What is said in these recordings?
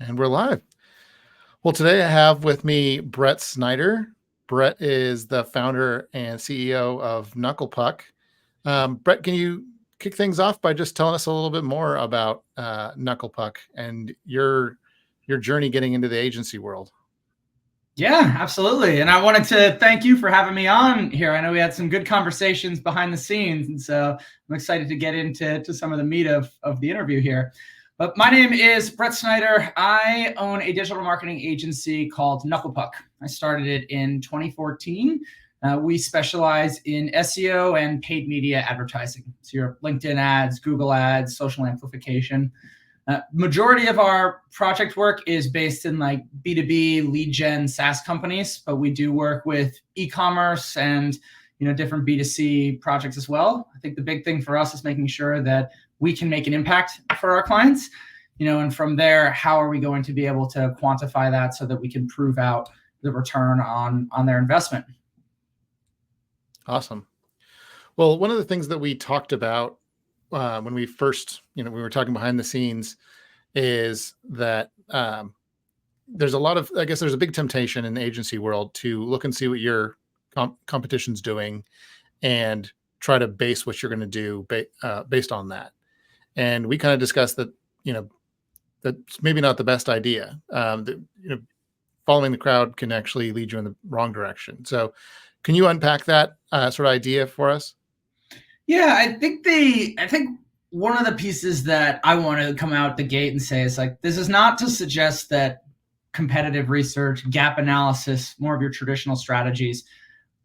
And we're live. Well, today I have with me Brett Snyder. Brett is the founder and CEO of Knucklepuck. Brett, can you kick things off by just telling us a little bit more about Knucklepuck and your journey getting into the agency world? Yeah, absolutely. And I wanted to thank you for having me on here. I know we had some good conversations behind the scenes, and so I'm excited to get into some of the meat of the interview here. But my name is Brett Snyder. I own a digital marketing agency called Knucklepuck. I started it in 2014. We specialize in SEO and paid media advertising. So your LinkedIn ads, Google ads, social amplification. Majority of our project work is based in like B2B lead gen SaaS companies, but we do work with e-commerce and different B2C projects as well. I think the big thing for us is making sure that we can make an impact for our clients, and from there, how are we going to be able to quantify that so that we can prove out the return on their investment? Awesome. Well, one of the things that we talked about when we first, we were talking behind the scenes, is that there's a big temptation in the agency world to look and see what your competition's doing and try to base what you're going to do based on that. And we kind of discussed that, that's maybe not the best idea. Following the crowd can actually lead you in the wrong direction. So can you unpack that sort of idea for us? Yeah, I think one of the pieces that I want to come out the gate and say is like, this is not to suggest that competitive research, gap analysis, more of your traditional strategies,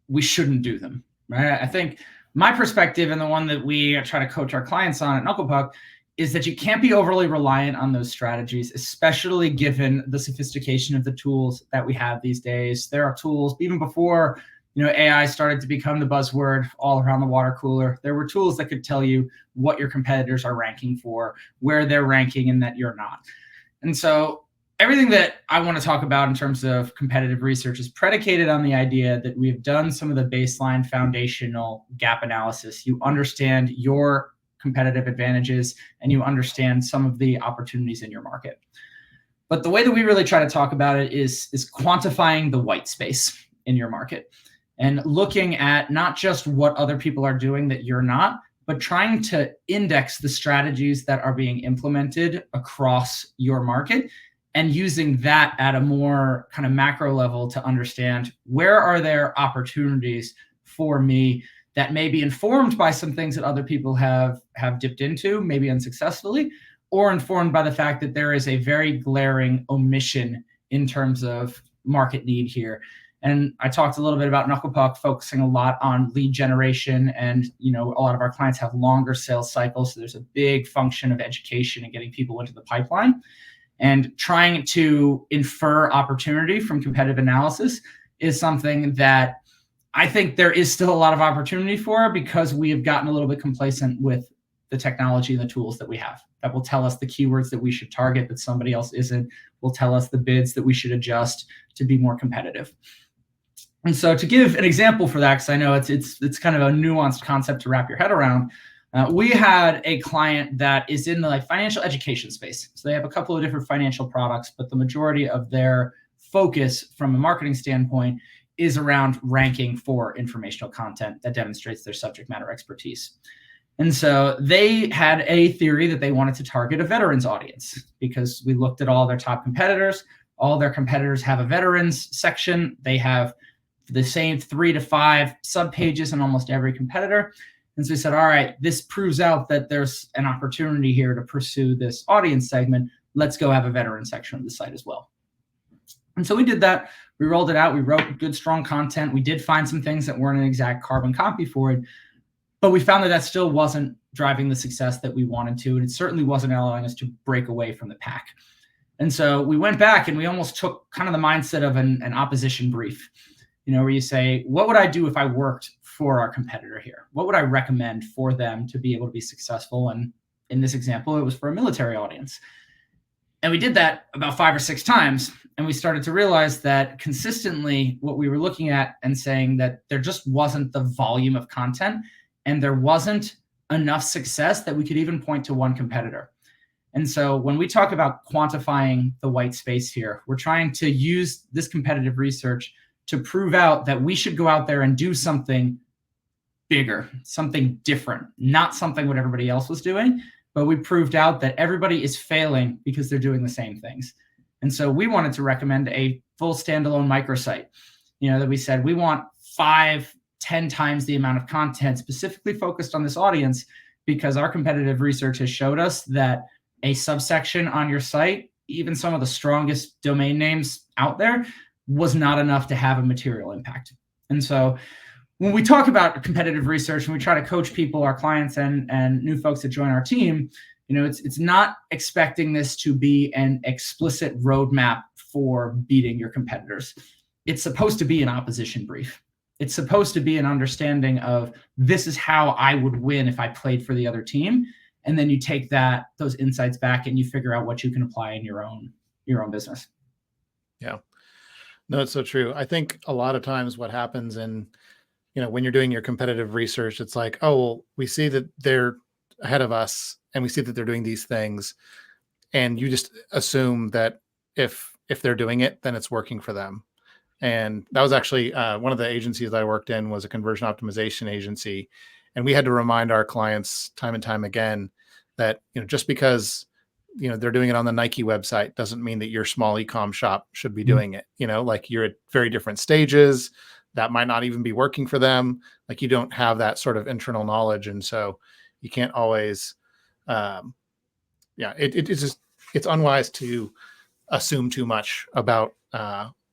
we shouldn't do them, right? I think my perspective, and the one that we try to coach our clients on at Knucklepuck, is that you can't be overly reliant on those strategies, especially given the sophistication of the tools that we have these days. There are tools, even before AI started to become the buzzword all around the water cooler, there were tools that could tell you what your competitors are ranking for, where they're ranking, and that you're not. And so everything that I want to talk about in terms of competitive research is predicated on the idea that we've done some of the baseline foundational gap analysis. You understand your competitive advantages and you understand some of the opportunities in your market. But the way that we really try to talk about it is quantifying the white space in your market and looking at not just what other people are doing that you're not, but trying to index the strategies that are being implemented across your market and using that at a more kind of macro level to understand where are there opportunities for me that may be informed by some things that other people have dipped into, maybe unsuccessfully, or informed by the fact that there is a very glaring omission in terms of market need here. And I talked a little bit about Knucklepuck focusing a lot on lead generation, and a lot of our clients have longer sales cycles, so there's a big function of education and getting people into the pipeline. And trying to infer opportunity from competitive analysis is something that I think there is still a lot of opportunity for, because we have gotten a little bit complacent with the technology and the tools that we have that will tell us the keywords that we should target that somebody else isn't, will tell us the bids that we should adjust to be more competitive. And so to give an example for that, because I know it's kind of a nuanced concept to wrap your head around, we had a client that is in the financial education space. So they have a couple of different financial products, but the majority of their focus from a marketing standpoint is around ranking for informational content that demonstrates their subject matter expertise. And so they had a theory that they wanted to target a veterans audience, because we looked at all their top competitors. All their competitors have a veterans section. They have the same 3 to 5 subpages in almost every competitor. And so we said, all right, this proves out that there's an opportunity here to pursue this audience segment. Let's go have a veteran section of the site as well. And so we did that. We rolled it out. We wrote good, strong content. We did find some things that weren't an exact carbon copy for it, but we found that still wasn't driving the success that we wanted to. And it certainly wasn't allowing us to break away from the pack. And so we went back and we almost took kind of the mindset of an opposition brief, where you say, what would I do if I worked for our competitor here? What would I recommend for them to be able to be successful? And in this example, it was for a military audience. And we did that about 5 or 6 times. And we started to realize that consistently what we were looking at and saying that there just wasn't the volume of content, and there wasn't enough success that we could even point to one competitor. And so when we talk about quantifying the white space here, we're trying to use this competitive research to prove out that we should go out there and do something bigger, something different, not something what everybody else was doing, but we proved out that everybody is failing because they're doing the same things. And so we wanted to recommend a full standalone microsite, that we said we want 5-10 times the amount of content specifically focused on this audience, because our competitive research has showed us that a subsection on your site, even some of the strongest domain names out there, was not enough to have a material impact. And so when we talk about competitive research and we try to coach people, our clients and new folks that join our team, it's not expecting this to be an explicit roadmap for beating your competitors. It's supposed to be an opposition brief. It's supposed to be an understanding of, this is how I would win if I played for the other team. And then you take those insights back and you figure out what you can apply in your own business. Yeah, no, it's so true. I think a lot of times what happens when you're doing your competitive research, it's like, oh, well, we see that they're ahead of us and we see that they're doing these things. And you just assume that if they're doing it, then it's working for them. And that was actually one of the agencies that I worked in was a conversion optimization agency. And we had to remind our clients time and time again that, just because, they're doing it on the Nike website doesn't mean that your small e-com shop should be doing it. Like you're at very different stages. That might not even be working for them. Like you don't have that sort of internal knowledge. And so you can't always, it's unwise to assume too much about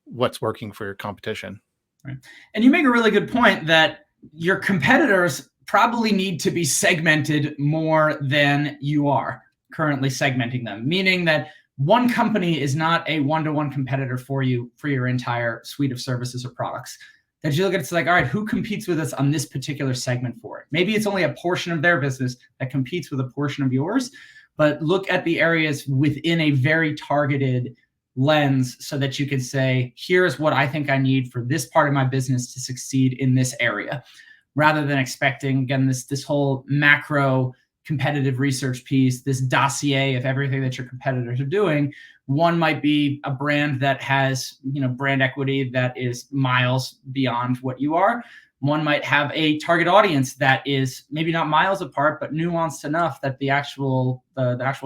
what's working for your competition. Right. And you make a really good point that your competitors probably need to be segmented more than you are currently segmenting them, meaning that one company is not a one-to-one competitor for you for your entire suite of services or products. That you look at, it's like, all right, who competes with us on this particular segment for it? Maybe it's only a portion of their business that competes with a portion of yours, but look at the areas within a very targeted lens so that you can say, here's what I think I need for this part of my business to succeed in this area, rather than expecting, again, this whole macro competitive research piece, this dossier of everything that your competitors are doing. One might be a brand that has, brand equity that is miles beyond what you are. One might have a target audience that is maybe not miles apart, but nuanced enough that the actual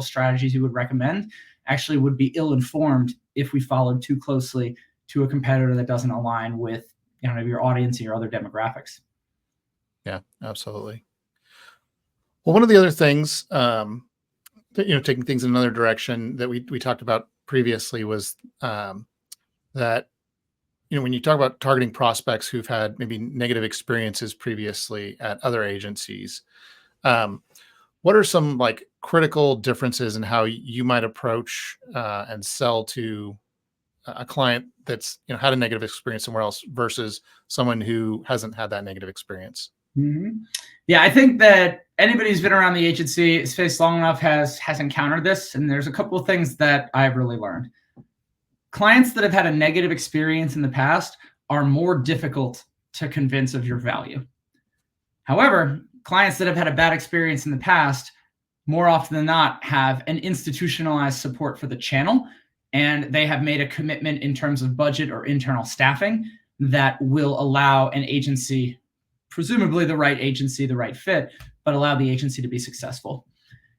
strategies you would recommend actually would be ill-informed if we followed too closely to a competitor that doesn't align with your audience and your other demographics. Yeah, absolutely. Well, one of the other things, taking things in another direction that we talked about previously was that, when you talk about targeting prospects who've had maybe negative experiences previously at other agencies, what are some like critical differences in how you might approach and sell to a client that's had a negative experience somewhere else versus someone who hasn't had that negative experience? Mm-hmm. Yeah, I think that anybody who's been around the agency space long enough has encountered this, and there's a couple of things that I've really learned. Clients that have had a negative experience in the past are more difficult to convince of your value. However, clients that have had a bad experience in the past, more often than not, have an institutionalized support for the channel, and they have made a commitment in terms of budget or internal staffing that will allow an agency, presumably the right agency, the right fit, but allow the agency to be successful.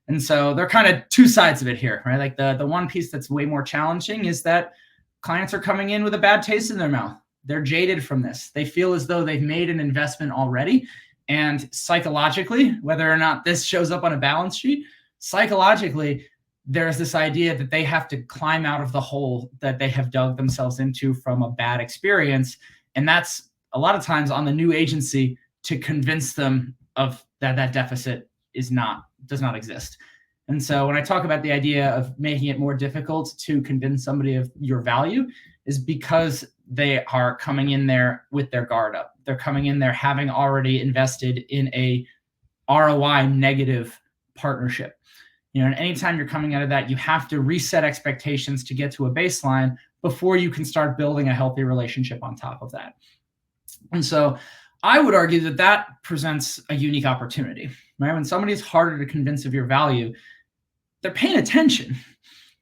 And so there are kind of two sides of it here, right? Like the one piece that's way more challenging is that clients are coming in with a bad taste in their mouth. They're jaded from this. They feel as though they've made an investment already. And psychologically, whether or not this shows up on a balance sheet, psychologically, there's this idea that they have to climb out of the hole that they have dug themselves into from a bad experience. And that's a lot of times on the new agency to convince them of that deficit does not exist. And so when I talk about the idea of making it more difficult to convince somebody of your value is because they are coming in there with their guard up. They're coming in there having already invested in a ROI negative partnership. And anytime you're coming out of that, you have to reset expectations to get to a baseline before you can start building a healthy relationship on top of that. And so I would argue that presents a unique opportunity, right? When somebody is harder to convince of your value, they're paying attention.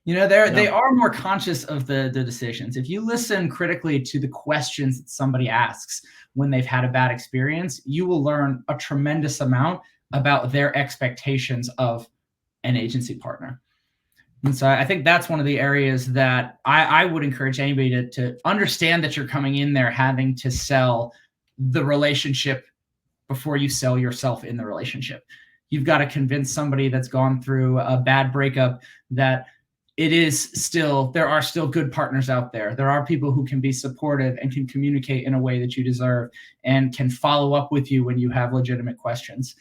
They Yeah. are more conscious of the decisions. If you listen critically to the questions that somebody asks when they've had a bad experience, you will learn a tremendous amount about their expectations of an agency partner. And so I think that's one of the areas that I would encourage anybody to understand, that you're coming in there having to sell the relationship before you sell yourself in the relationship. You've got to convince somebody that's gone through a bad breakup that there are still good partners out there. There are people who can be supportive and can communicate in a way that you deserve and can follow up with you when you have legitimate questions.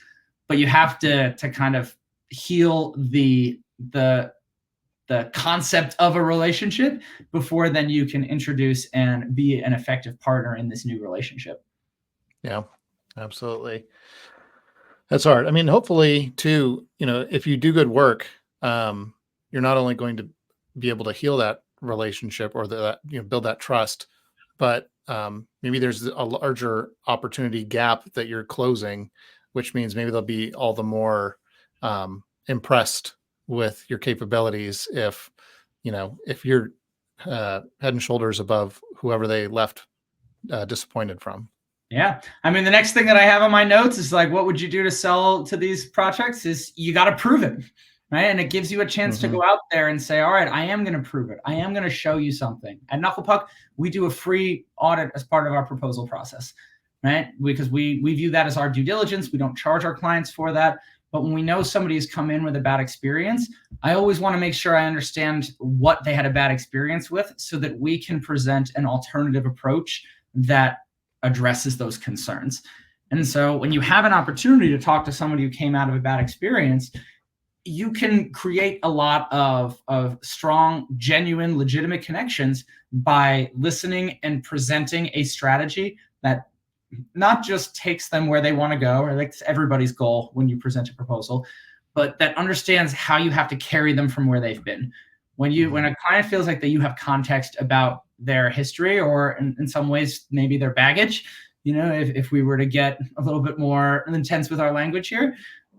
But you have to kind of heal the concept of a relationship before then you can introduce and be an effective partner in this new relationship. Yeah, absolutely. That's hard. I mean, hopefully too, if you do good work, you're not only going to be able to heal that relationship or build that trust, but maybe there's a larger opportunity gap that you're closing, which means maybe they'll be all the more impressed with your capabilities if you're head and shoulders above whoever they left disappointed from. Yeah. I mean, the next thing that I have on my notes is like, what would you do to sell to these projects? Is you got to prove it, right? And it gives you a chance to go out there and say, all right, I am going to prove it. I am going to show you something. At Knucklepuck, we do a free audit as part of our proposal process, right? Because we view that as our due diligence. We don't charge our clients for that. But when we know somebody has come in with a bad experience, I always want to make sure I understand what they had a bad experience with so that we can present an alternative approach that addresses those concerns. And so when you have an opportunity to talk to somebody who came out of a bad experience, you can create a lot of strong, genuine, legitimate connections by listening and presenting a strategy that not just takes them where they want to go, or like everybody's goal when you present a proposal, but that understands how you have to carry them from where they've been. When a client feels like that you have context about their history, or in some ways maybe their baggage, if we were to get a little bit more intense with our language here,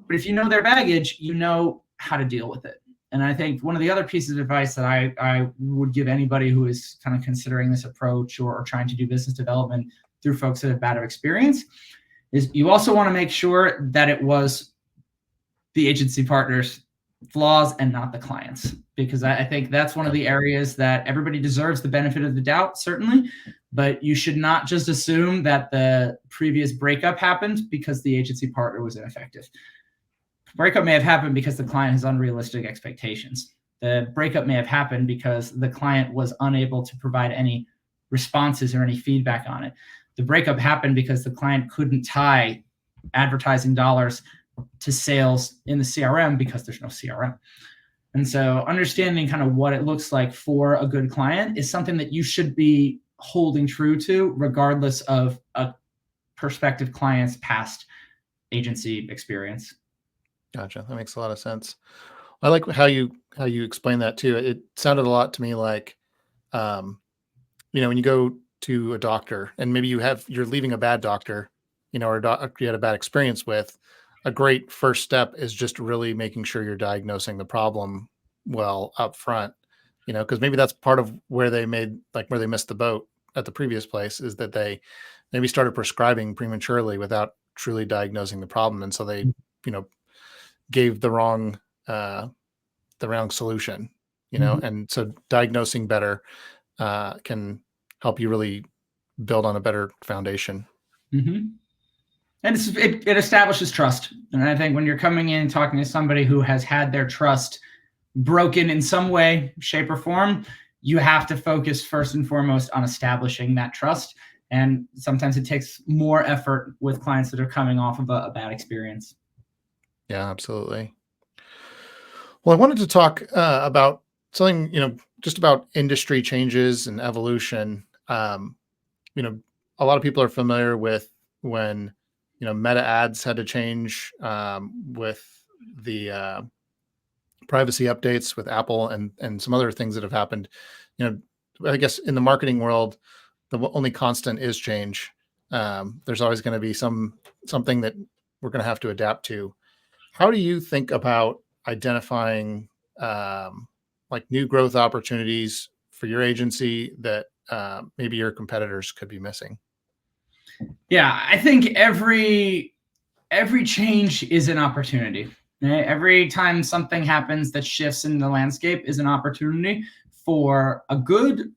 but if you know their baggage, you know how to deal with it. And I think one of the other pieces of advice that I would give anybody who is kind of considering this approach or trying to do business development through folks that have bad experience is you also want to make sure that it was the agency partner's flaws and not the client's, because I think that's one of the areas that everybody deserves the benefit of the doubt, certainly, but you should not just assume that the previous breakup happened because the agency partner was ineffective. Breakup may have happened because the client has unrealistic expectations. The breakup may have happened because the client was unable to provide any responses or any feedback on it. The breakup happened because the client couldn't tie advertising dollars to sales in the CRM because there's no CRM. And so understanding kind of what it looks like for a good client is something that you should be holding true to, regardless of a prospective client's past agency experience. Gotcha. That makes a lot of sense. I like how you explain that too. It sounded a lot to me like, when you go to a doctor and maybe you're leaving a bad doctor, or a doctor you had a bad experience with, a great first step is just really making sure you're diagnosing the problem well up front, because maybe that's part of where they missed the boat at the previous place, is that they maybe started prescribing prematurely without truly diagnosing the problem. And so they, gave the wrong solution, and so diagnosing better can help you really build on a better foundation. Mm-hmm. And it establishes trust. And I think when you're coming in and talking to somebody who has had their trust broken in some way, shape, or form, you have to focus first and foremost on establishing that trust. And sometimes it takes more effort with clients that are coming off of a bad experience. Yeah, absolutely. Well, I wanted to talk about something, just about industry changes and evolution. A lot of people are familiar with when, Meta ads had to change with the privacy updates with Apple and some other things that have happened. I guess in the marketing world, the only constant is change. There's always going to be something that we're going to have to adapt to. How do you think about identifying like new growth opportunities for your agency that maybe your competitors could be missing? Yeah, I think every change is an opportunity. Right? Every time something happens that shifts in the landscape is an opportunity for a good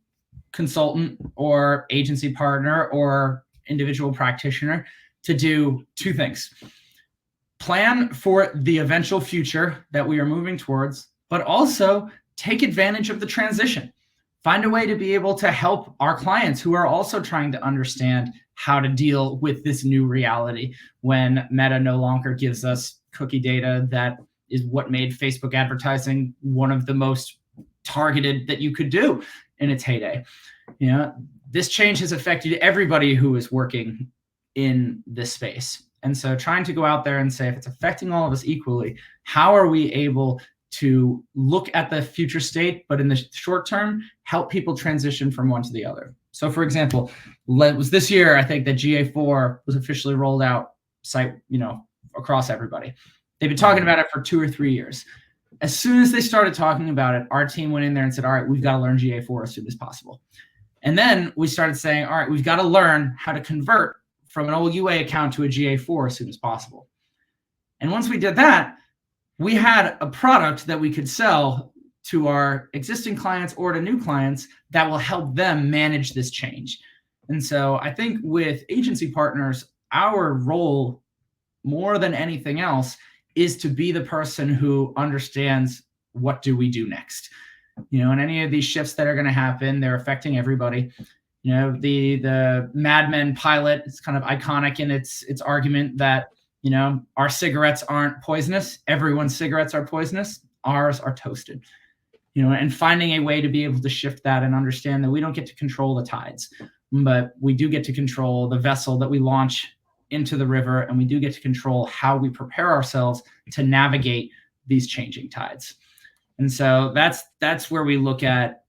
consultant or agency partner or individual practitioner to do two things: plan for the eventual future that we are moving towards, but also take advantage of the transition. Find a way to be able to help our clients who are also trying to understand how to deal with this new reality when Meta no longer gives us cookie data that is what made Facebook advertising one of the most targeted that you could do in its heyday. This change has affected everybody who is working in this space. And so trying to go out there and say, if it's affecting all of us equally, how are we able to look at the future state, but in the short term, help people transition from one to the other? So for example, it was this year, I think, that GA4 was officially rolled out across everybody. They've been talking about it for 2 or 3 years. As soon as they started talking about it, our team went in there and said, all right, we've got to learn GA4 as soon as possible. And then we started saying, all right, we've got to learn how to convert from an old UA account to a GA4 as soon as possible. And once we did that, we had a product that we could sell to our existing clients or to new clients that will help them manage this change. And so I think with agency partners, our role more than anything else is to be the person who understands what do we do next. And any of these shifts that are going to happen, they're affecting everybody. The Mad Men pilot is kind of iconic in its argument that, our cigarettes aren't poisonous. Everyone's cigarettes are poisonous. Ours are toasted. And finding a way to be able to shift that and understand that we don't get to control the tides, but we do get to control the vessel that we launch into the river, and we do get to control how we prepare ourselves to navigate these changing tides. And so that's where we look at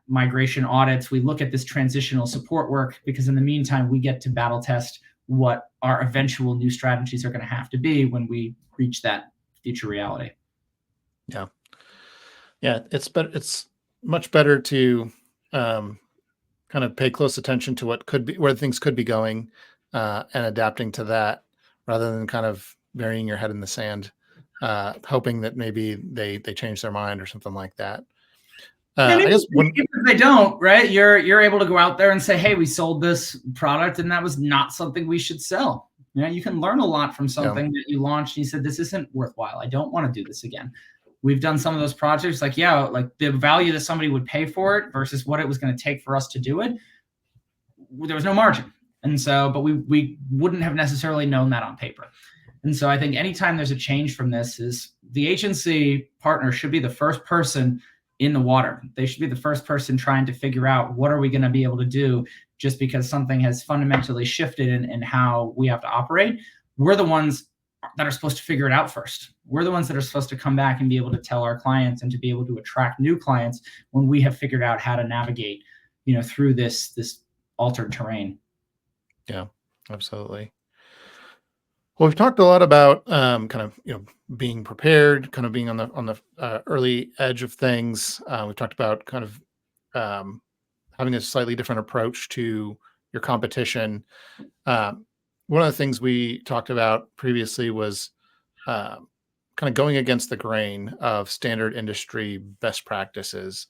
migration audits. We look at this transitional support work, because in the meantime, we get to battle test what our eventual new strategies are going to have to be when we reach that future reality. Yeah. It's much better to kind of pay close attention to what could be, where things could be going, and adapting to that, rather than kind of burying your head in the sand, hoping that maybe they change their mind or something like that. I guess if they don't, right, you're able to go out there and say, hey, we sold this product and that was not something we should sell. You can learn a lot from something that you launched and you said, this isn't worthwhile. I don't want to do this again. We've done some of those projects, like the value that somebody would pay for it versus what it was going to take for us to do it. There was no margin. And so, but we wouldn't have necessarily known that on paper. And so I think anytime there's a change from this, is the agency partner should be the first person in the water. They should be the first person trying to figure out, what are we going to be able to do just because something has fundamentally shifted in how we have to operate. We're the ones that are supposed to figure it out first. We're the ones that are supposed to come back and be able to tell our clients and to be able to attract new clients when we have figured out how to navigate, through this altered terrain. Yeah, absolutely. Well, we've talked a lot about kind of being prepared, kind of being on the early edge of things. We've talked about kind of having a slightly different approach to your competition. One of the things we talked about previously was kind of going against the grain of standard industry best practices.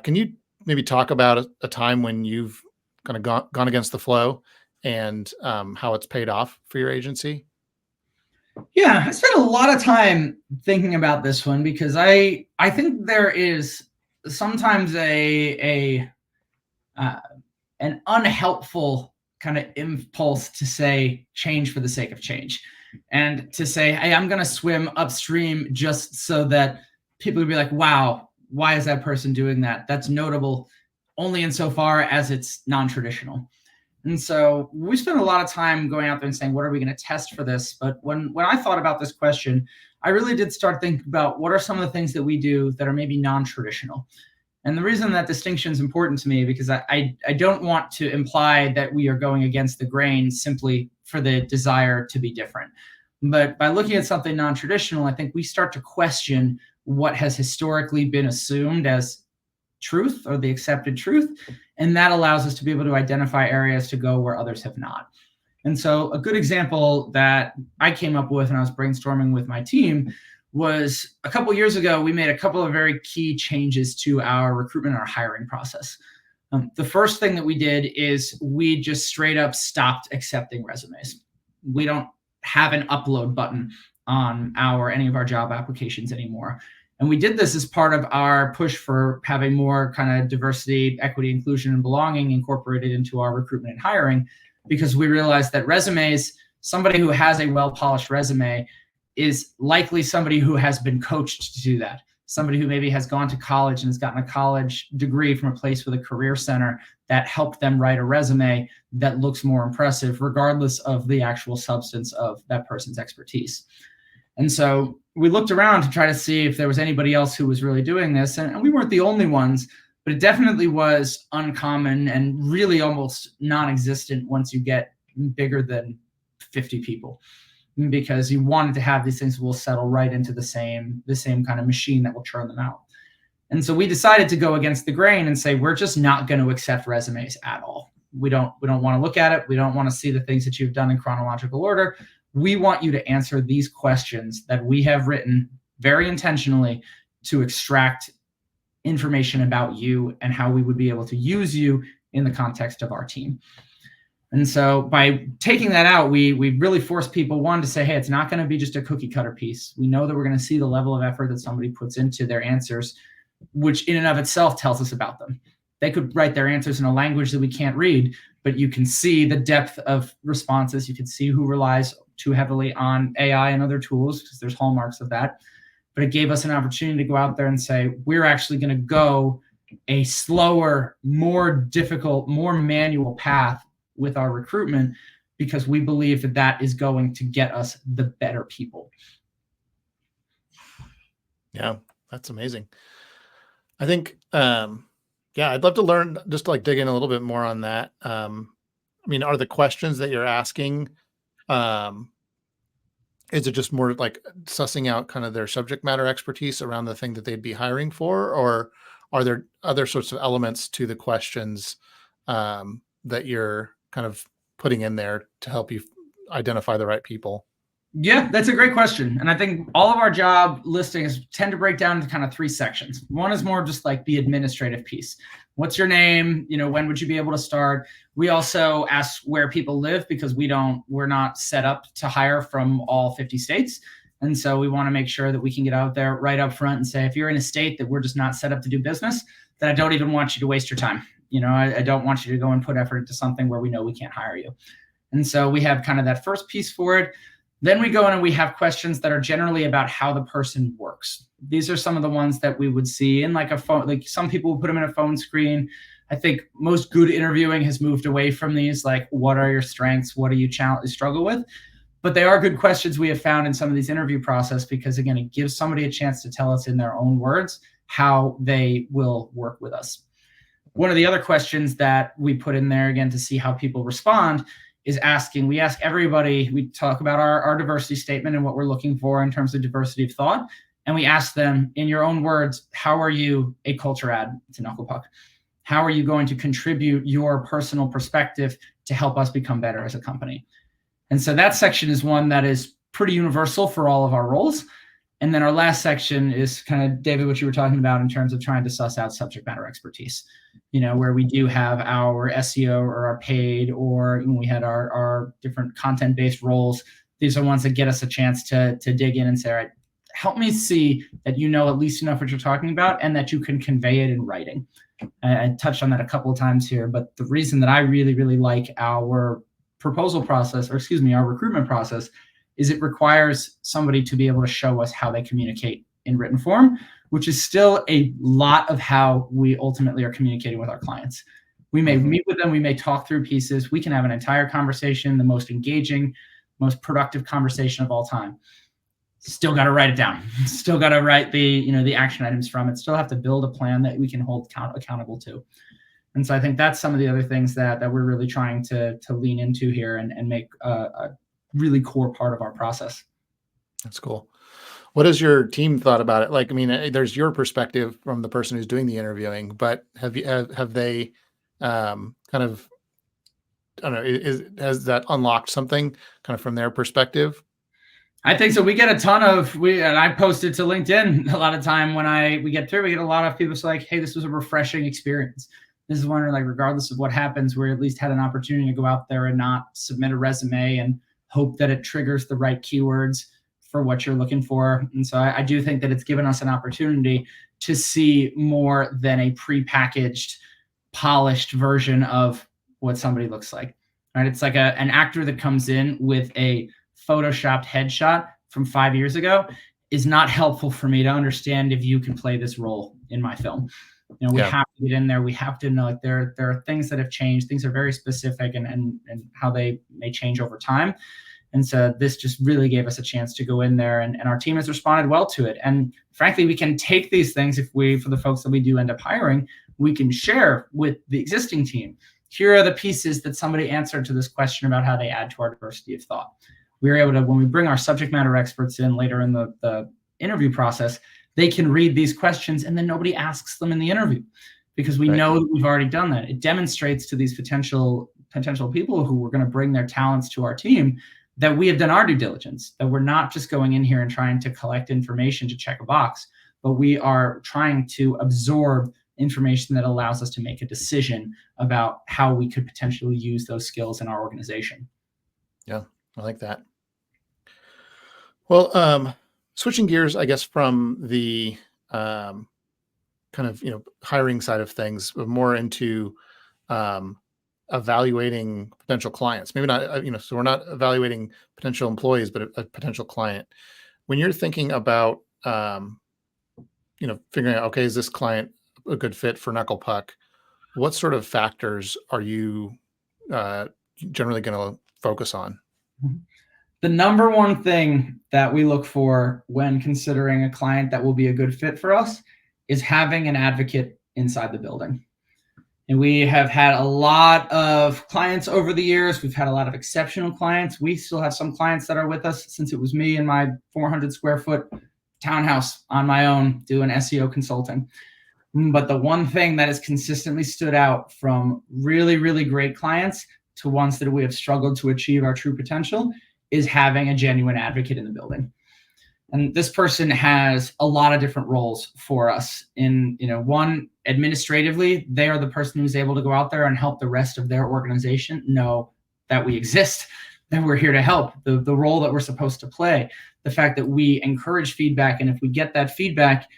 Can you maybe talk about a time when you've kind of gone against the flow, and how it's paid off for your agency? Yeah, I spent a lot of time thinking about this one, because I think there is sometimes an unhelpful kind of impulse to say change for the sake of change, and to say, hey, I'm going to swim upstream just so that people would be like, wow, why is that person doing that? That's notable only insofar as it's non-traditional. And so we spent a lot of time going out there and saying, what are we going to test for this? But when I thought about this question, I really did start thinking about what are some of the things that we do that are maybe non-traditional. And the reason that distinction is important to me, because I don't want to imply that we are going against the grain simply for the desire to be different. But by looking at something non-traditional, I think we start to question what has historically been assumed as truth or the accepted truth. And that allows us to be able to identify areas to go where others have not. And so a good example that I came up with when I was brainstorming with my team was a couple of years ago, we made a couple of very key changes to our recruitment and our hiring process. The first thing that we did is we just straight up stopped accepting resumes. We don't have an upload button on any of our job applications anymore. And we did this as part of our push for having more kind of diversity, equity, inclusion, and belonging incorporated into our recruitment and hiring, because we realized that resumes, somebody who has a well-polished resume is likely somebody who has been coached to do that. Somebody who maybe has gone to college and has gotten a college degree from a place with a career center that helped them write a resume that looks more impressive, regardless of the actual substance of that person's expertise. And so we looked around to try to see if there was anybody else who was really doing this. And we weren't the only ones, but it definitely was uncommon and really almost non-existent once you get bigger than 50 people, because you wanted to have these things that will settle right into the same kind of machine that will churn them out. And so we decided to go against the grain and say, we're just not going to accept resumes at all. We don't want to look at it. We don't want to see the things that you've done in chronological order. We want you to answer these questions that we have written very intentionally to extract information about you and how we would be able to use you in the context of our team. And so by taking that out, we really forced people, one, to say, hey, it's not going to be just a cookie cutter piece. We know that we're going to see the level of effort that somebody puts into their answers, which in and of itself tells us about them. They could write their answers in a language that we can't read, but you can see the depth of responses. You can see who relies too heavily on AI and other tools, because there's hallmarks of that. But it gave us an opportunity to go out there and say, we're actually going to go a slower, more difficult, more manual path with our recruitment, because we believe that that is going to get us the better people. Yeah, that's amazing. I think, I'd love to learn, just to like dig in a little bit more on that. I mean, are the questions that you're asking, is it just more like sussing out kind of their subject matter expertise around the thing that they'd be hiring for, or are there other sorts of elements to the questions that you're kind of putting in there to help you identify the right people? Yeah, that's a great question. And I think all of our job listings tend to break down into kind of three sections. One is more just like the administrative piece. What's your name? When would you be able to start? We also ask where people live, because we're not set up to hire from all 50 states. And so we want to make sure that we can get out there right up front and say, if you're in a state that we're just not set up to do business, then I don't even want you to waste your time. I don't want you to go and put effort into something where we know we can't hire you. And so we have kind of that first piece for it. Then we go in and we have questions that are generally about how the person works. These are some of the ones that we would see in like a phone, like some people will put them in a phone screen. I think most good interviewing has moved away from these, like, what are your strengths? What do you struggle with? But they are good questions we have found in some of these interview process, because again, it gives somebody a chance to tell us in their own words how they will work with us. One of the other questions that we put in there, again, to see how people respond, is we ask everybody, we talk about our diversity statement and what we're looking for in terms of diversity of thought. And we ask them, in your own words, how are you a culture add to Knucklepuck? How are you going to contribute your personal perspective to help us become better as a company? And so that section is one that is pretty universal for all of our roles. And then our last section is kind of, David, what you were talking about in terms of trying to suss out subject matter expertise, where we do have our SEO or our paid, or when we had our different content-based roles. These are ones that get us a chance to dig in and say, all right, help me see that you know at least enough what you're talking about and that you can convey it in writing. I touched on that a couple of times here, but the reason that I really, really like our proposal process, or excuse me, our recruitment process, is it requires somebody to be able to show us how they communicate in written form, which is still a lot of how we ultimately are communicating with our clients. We may meet with them, we may talk through pieces, we can have an entire conversation, the most engaging, most productive conversation of all time. Still got to write it down. Still got to write the action items from it. Still have to build a plan that we can hold accountable to. And so I think that's some of the other things that we're really trying to lean into here and make a really core part of our process. That's cool. What has your team thought about it? Like, I mean, there's your perspective from the person who's doing the interviewing, but have they kind of, I don't know, has that unlocked something kind of from their perspective? I think so. We get a ton of and I posted to LinkedIn a lot of time when we get through. We get a lot of people say like, "Hey, this was a refreshing experience. This is one like regardless of what happens, we at least had an opportunity to go out there and not submit a resume and hope that it triggers the right keywords for what you're looking for." And so I do think that it's given us an opportunity to see more than a prepackaged, polished version of what somebody looks like. Right? It's like an actor that comes in with a photoshopped headshot from 5 years ago is not helpful for me to understand if you can play this role in my film. We Yeah. have to get in there. We have to know like there are things that have changed. Things are very specific and how they may change over time. And so this just really gave us a chance to go in there, and our team has responded well to it. And frankly, we can take these things for the folks that we do end up hiring, we can share with the existing team. Here are the pieces that somebody answered to this question about how they add to our diversity of thought. We were able to, when we bring our subject matter experts in later in the interview process, they can read these questions and then nobody asks them in the interview because we know that we've already done that. It demonstrates to these potential people who are going to bring their talents to our team that we have done our due diligence, that we're not just going in here and trying to collect information to check a box, but we are trying to absorb information that allows us to make a decision about how we could potentially use those skills in our organization. Yeah, I like that. Well, switching gears, I guess, from the kind of hiring side of things, but more into um, evaluating potential clients. Maybe not, so we're not evaluating potential employees, but a potential client. When you're thinking about, figuring out, okay, is this client a good fit for Knucklepuck? What sort of factors are you generally going to focus on? The number one thing that we look for when considering a client that will be a good fit for us is having an advocate inside the building. And we have had a lot of clients over the years. We've had a lot of exceptional clients. We still have some clients that are with us since it was me in my 400 square foot townhouse on my own doing SEO consulting. But the one thing that has consistently stood out from really, really great clients to ones that we have struggled to achieve our true potential is having a genuine advocate in the building. And this person has a lot of different roles for us. One, administratively, they are the person who's able to go out there and help the rest of their organization know that we exist, that we're here to help, the role that we're supposed to play, the fact that we encourage feedback. And if we get that feedback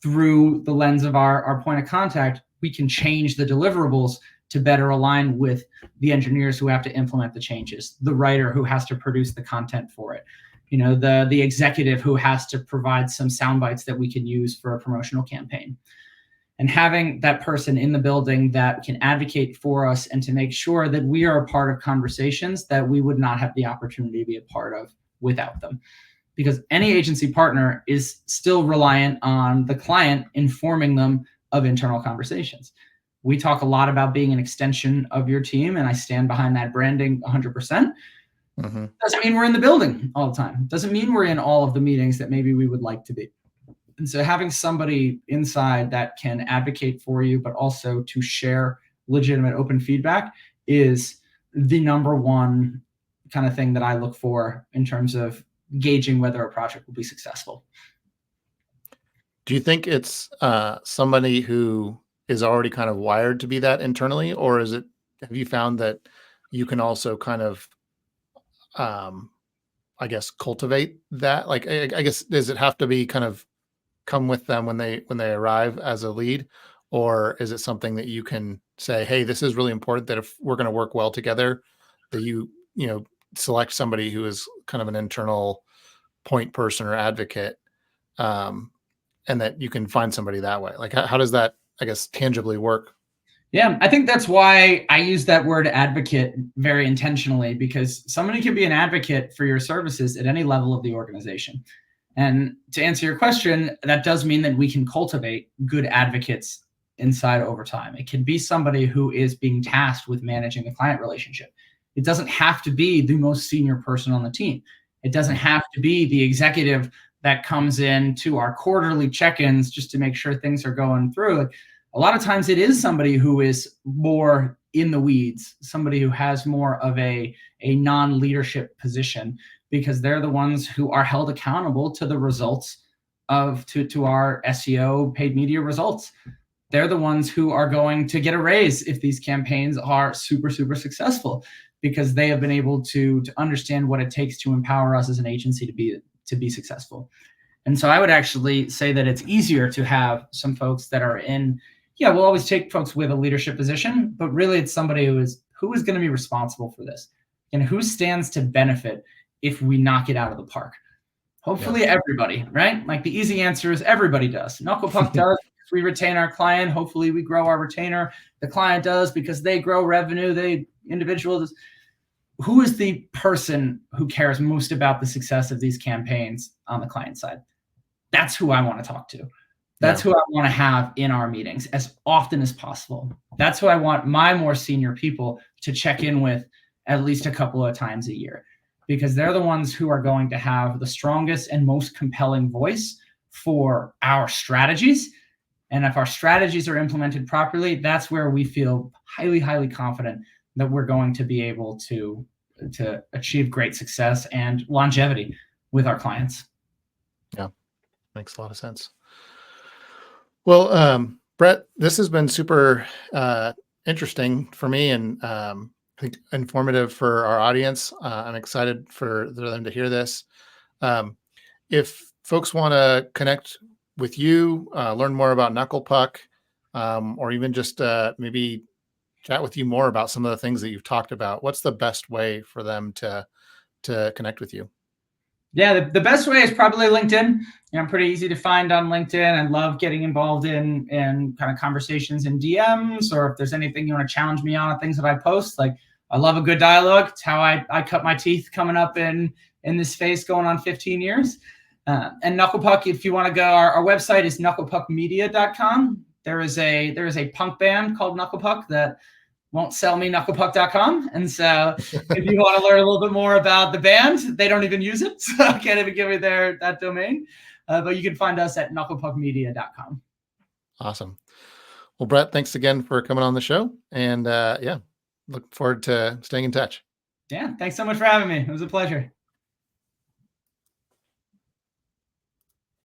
through the lens of our point of contact, we can change the deliverables to better align with the engineers who have to implement the changes, the writer who has to produce the content for it, the executive who has to provide some sound bites that we can use for a promotional campaign. And having that person in the building that can advocate for us and to make sure that we are a part of conversations that we would not have the opportunity to be a part of without them. Because any agency partner is still reliant on the client informing them of internal conversations. We talk a lot about being an extension of your team, and I stand behind that branding 100%. Mm-hmm. Doesn't mean we're in the building all the time. Doesn't mean we're in all of the meetings that maybe we would like to be. And so having somebody inside that can advocate for you, but also to share legitimate open feedback is the number one kind of thing that I look for in terms of gauging whether a project will be successful. Do you think it's somebody who is already kind of wired to be that internally, or have you found that you can also kind of, I guess, cultivate that? Like, I guess, does it have to be kind of come with them when they arrive as a lead, or is it something that you can say, hey, this is really important that if we're going to work well together, that you select somebody who is kind of an internal point person or advocate, and that you can find somebody that way? Like, how does that, I guess, tangibly work? Yeah, I think that's why I use that word advocate very intentionally, because somebody can be an advocate for your services at any level of the organization. And to answer your question, that does mean that we can cultivate good advocates inside over time. It can be somebody who is being tasked with managing the client relationship. It doesn't have to be the most senior person on the team. It doesn't have to be the executive that comes in to our quarterly check-ins just to make sure things are going through, like, a lot of times it is somebody who is more in the weeds, somebody who has more of a non-leadership position, because they're the ones who are held accountable to the results to our SEO paid media results. They're the ones who are going to get a raise if these campaigns are super, super successful, because they have been able to understand what it takes to empower us as an agency to be successful. And so I would actually say that it's easier to have some folks that are in, yeah, we'll always take folks with a leadership position, but really it's somebody who is going to be responsible for this and who stands to benefit if we knock it out of the park. Hopefully everybody, right? Like, the easy answer is everybody does. Knucklepuck does. We retain our client. Hopefully we grow our retainer. The client does because they grow revenue. They individuals. Who is the person who cares most about the success of these campaigns on the client side? That's who I want to talk to. That's who I want to have in our meetings as often as possible. That's who I want my more senior people to check in with at least a couple of times a year, because they're the ones who are going to have the strongest and most compelling voice for our strategies. And if our strategies are implemented properly, that's where we feel highly, highly confident that we're going to be able to achieve great success and longevity with our clients. Yeah, makes a lot of sense. Well, Brett, this has been super interesting for me, and I think informative for our audience. I'm excited for them to hear this. If folks want to connect with you, learn more about Knucklepuck, or even just maybe chat with you more about some of the things that you've talked about, what's the best way for them to connect with you? Yeah, the best way is probably LinkedIn. I'm pretty easy to find on LinkedIn. I love getting involved in kind of conversations in DMs, or if there's anything you want to challenge me on things that I post. Like, I love a good dialogue. It's how I cut my teeth coming up in this space going on 15 years. And Knucklepuck, if you want to go, our website is knucklepuckmedia.com. There is a punk band called Knucklepuck that won't sell me knucklepuck.com. And so if you want to learn a little bit more about the band, they don't even use it. So I can't even give you that domain. But you can find us at knucklepuckmedia.com. Awesome. Well, Brett, thanks again for coming on the show. And look forward to staying in touch. Yeah, thanks so much for having me. It was a pleasure.